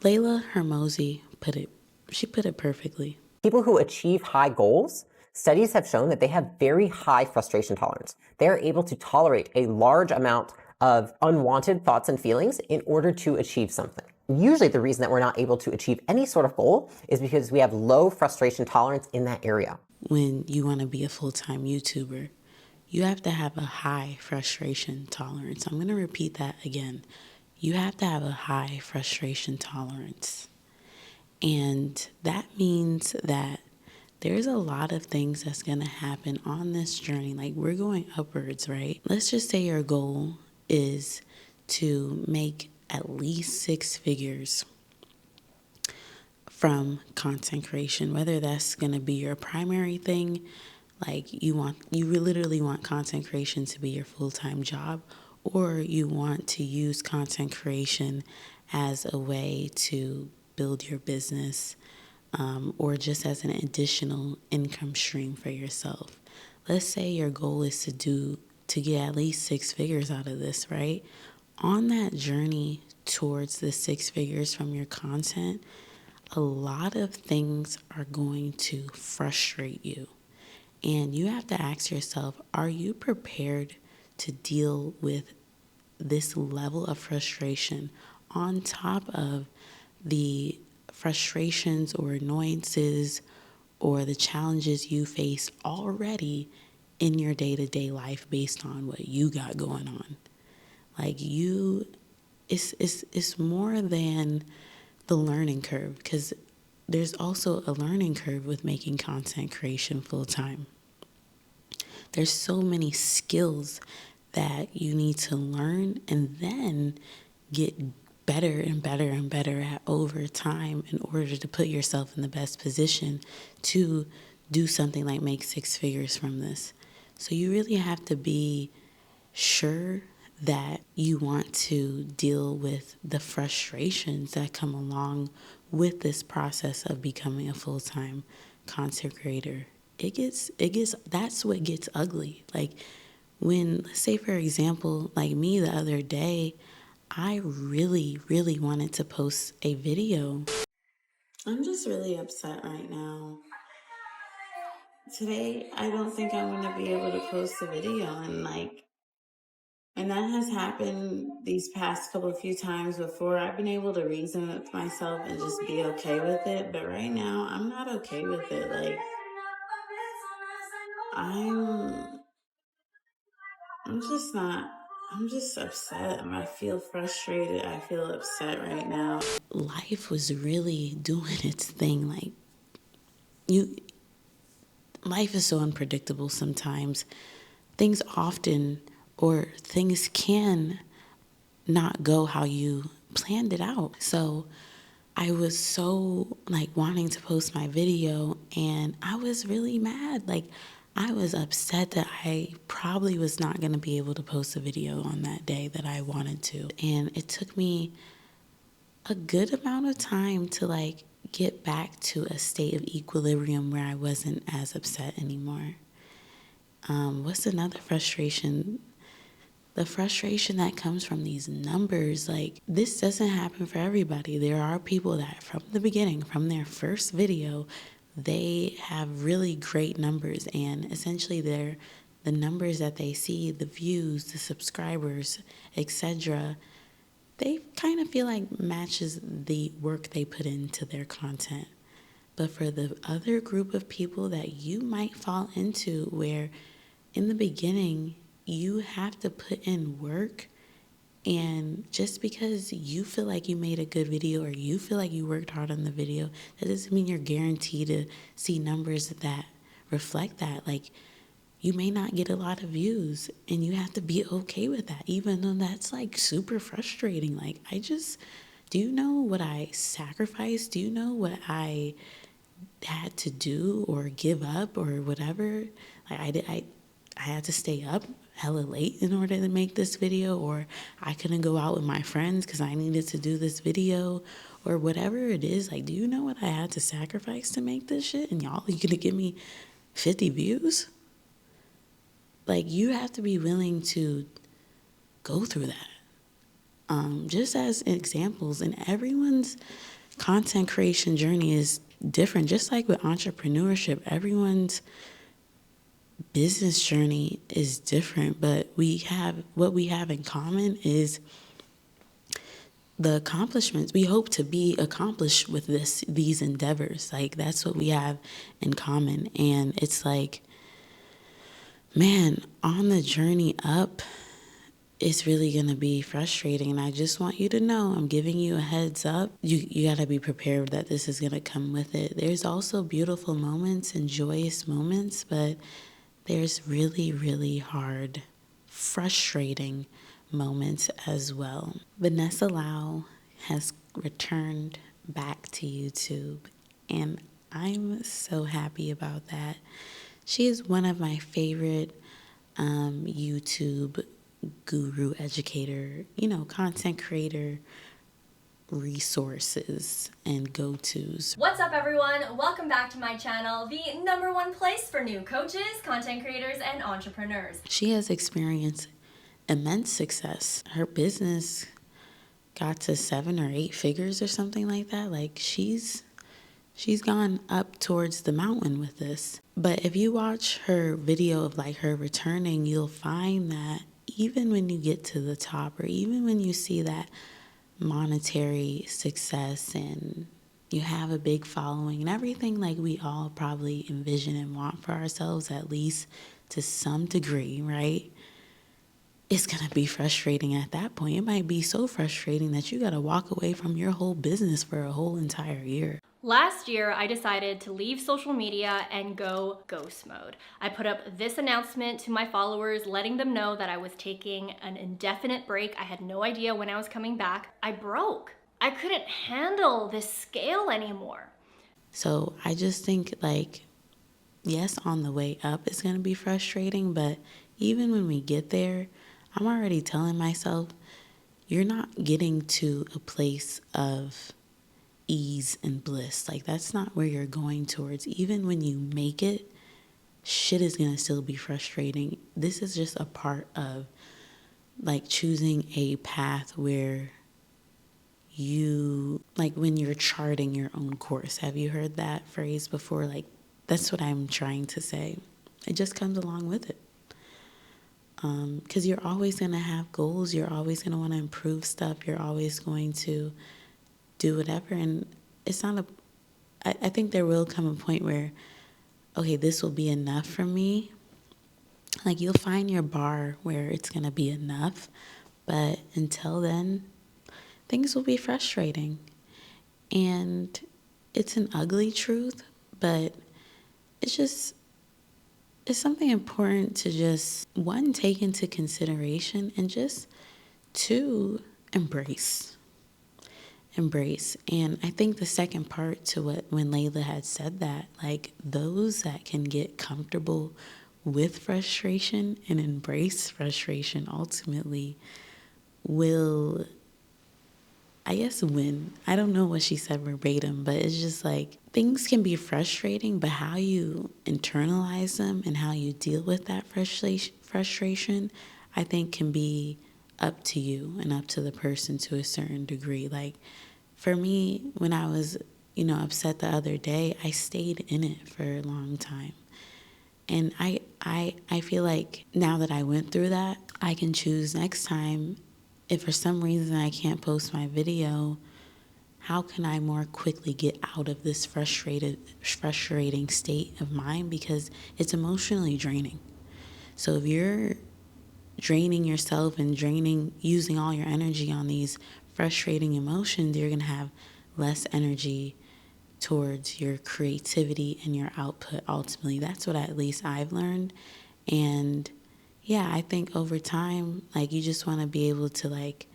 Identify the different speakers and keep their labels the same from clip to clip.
Speaker 1: Layla Hermosi she put it perfectly.
Speaker 2: People who achieve high goals, studies have shown that they have very high frustration tolerance. They're able to tolerate a large amount of unwanted thoughts and feelings in order to achieve something. Usually the reason that we're not able to achieve any sort of goal is because we have low frustration tolerance in that area.
Speaker 1: When you want to be a full-time YouTuber, you have to have a high frustration tolerance. I'm going to repeat that again. You have to have a high frustration tolerance. And that means that there's a lot of things that's going to happen on this journey. Like, we're going upwards, right? Let's just say your goal is to make at least 6 figures from content creation, whether that's going to be your primary thing, like you literally want content creation to be your full-time job, or you want to use content creation as a way to build your business, or just as an additional income stream for yourself. Let's say your goal is to get at least 6 figures out of this, right? On that journey towards the 6 figures from your content, a lot of things are going to frustrate you. And you have to ask yourself, are you prepared to deal with this level of frustration on top of the frustrations or annoyances or the challenges you face already in your day-to-day life based on what you got going on? Like, it's more than the learning curve, because there's also a learning curve with making content creation full-time. There's so many skills that you need to learn and then get better and better and better at over time in order to put yourself in the best position to do something like make 6 figures from this. So you really have to be sure that you want to deal with the frustrations that come along with this process of becoming a full-time content creator. That's what gets ugly. Like, when, let's say for example, like me the other day, I really, really wanted to post a video. I'm just really upset right now. Today, I don't think I'm going to be able to post a video, and that has happened these past few times before. I've been able to reason with myself and just be okay with it. But right now, I'm not okay with it. Like, I'm just not, I'm just upset. I feel frustrated. I feel upset right now. Life was really doing its thing. Like, life is so unpredictable sometimes. Things can not go how you planned it out. So I was so wanting to post my video, and I was really mad. Like, I was upset that I probably was not going to be able to post a video on that day that I wanted to. And it took me a good amount of time to get back to a state of equilibrium where I wasn't as upset anymore. What's another frustration? The frustration that comes from these numbers. Like, this doesn't happen for everybody. There are people that from the beginning, from their first video, they have really great numbers, and essentially the numbers that they see, the views, the subscribers, etc., they kind of feel like matches the work they put into their content. But for the other group of people that you might fall into, where in the beginning you have to put in work, and just because you feel like you made a good video or you feel like you worked hard on the video, that doesn't mean you're guaranteed to see numbers that reflect that. Like, you may not get a lot of views, and you have to be okay with that, even though that's super frustrating. Like, do you know what I sacrificed? Do you know what I had to do or give up or whatever? I had to stay up hella late in order to make this video, or I couldn't go out with my friends because I needed to do this video, or whatever it is. Like, do you know what I had to sacrifice to make this shit? And y'all, you gonna give me 50 views? Like, you have to be willing to go through that. just as examples. And everyone's content creation journey is different. Just like with entrepreneurship, everyone's business journey is different, but what we have in common is the accomplishments we hope to be accomplished with these endeavors. Like, that's what we have in common. And it's like, man, on the journey up, it's really going to be frustrating. And I just want you to know, I'm giving you a heads up. You got to be prepared that this is going to come with it. There's also beautiful moments and joyous moments, but there's really, really hard, frustrating moments as well. Vanessa Lau has returned back to YouTube, and I'm so happy about that. She is one of my favorite YouTube guru, educator, content creator resources and go-tos.
Speaker 3: What's up, everyone? Welcome back to my channel, the #1 place for new coaches, content creators, and entrepreneurs.
Speaker 1: She has experienced immense success. Her business got to 7 or 8 figures or something like that. Like, she's gone up towards the mountain with this. But if you watch her video of like her returning, you'll find that even when you get to the top, or even when you see that monetary success and you have a big following and everything, like we all probably envision and want for ourselves, at least to some degree, right? It's going to be frustrating at that point. It might be so frustrating that you got to walk away from your whole business for a whole entire year.
Speaker 3: Last year, I decided to leave social media and go ghost mode. I put up this announcement to my followers, letting them know that I was taking an indefinite break. I had no idea when I was coming back. I broke. I couldn't handle this scale anymore.
Speaker 1: So I just think, like, yes, on the way up, it's going to be frustrating, but even when we get there, I'm already telling myself, you're not getting to a place of ease and bliss. Like, that's not where you're going towards. Even when you make it, shit is going to still be frustrating. This is just a part of, like, choosing a path where you, like, when you're charting your own course. Have you heard that phrase before? Like, that's what I'm trying to say. It just comes along with it. Because you're always going to have goals. You're always going to want to improve stuff. You're always going to do whatever. And it's not I think there will come a point where, okay, this will be enough for me. Like, you'll find your bar where it's going to be enough. But until then, things will be frustrating. And it's an ugly truth, but it's something important to just, 1, take into consideration, and just 2, embrace. And I think the second part to when Layla had said that, like, those that can get comfortable with frustration and embrace frustration ultimately will, I guess, win. I don't know what she said verbatim, but it's just like, things can be frustrating, but how you internalize them and how you deal with that frustration, I think, can be up to you and up to the person to a certain degree. Like, for me, when I was, upset the other day, I stayed in it for a long time. And I feel like now that I went through that, I can choose next time, if for some reason I can't post my video, how can I more quickly get out of this frustrating state of mind? Because it's emotionally draining. So if you're draining yourself and using all your energy on these frustrating emotions, you're going to have less energy towards your creativity and your output. Ultimately, that's what at least I've learned. And yeah, I think over time, like, you just want to be able to, like,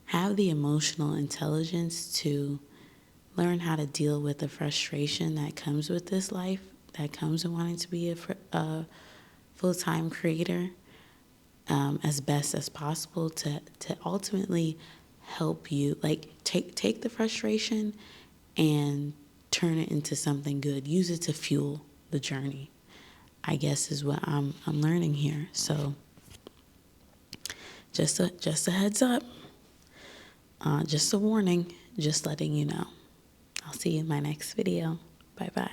Speaker 1: have the emotional intelligence to learn how to deal with the frustration that comes with this life, that comes with wanting to be a full-time creator, as best as possible to ultimately help you, like, take the frustration and turn it into something good. Use it to fuel the journey, I guess, is what I'm learning here. So just a heads up. just a warning, just letting you know. I'll see you in my next video. Bye bye.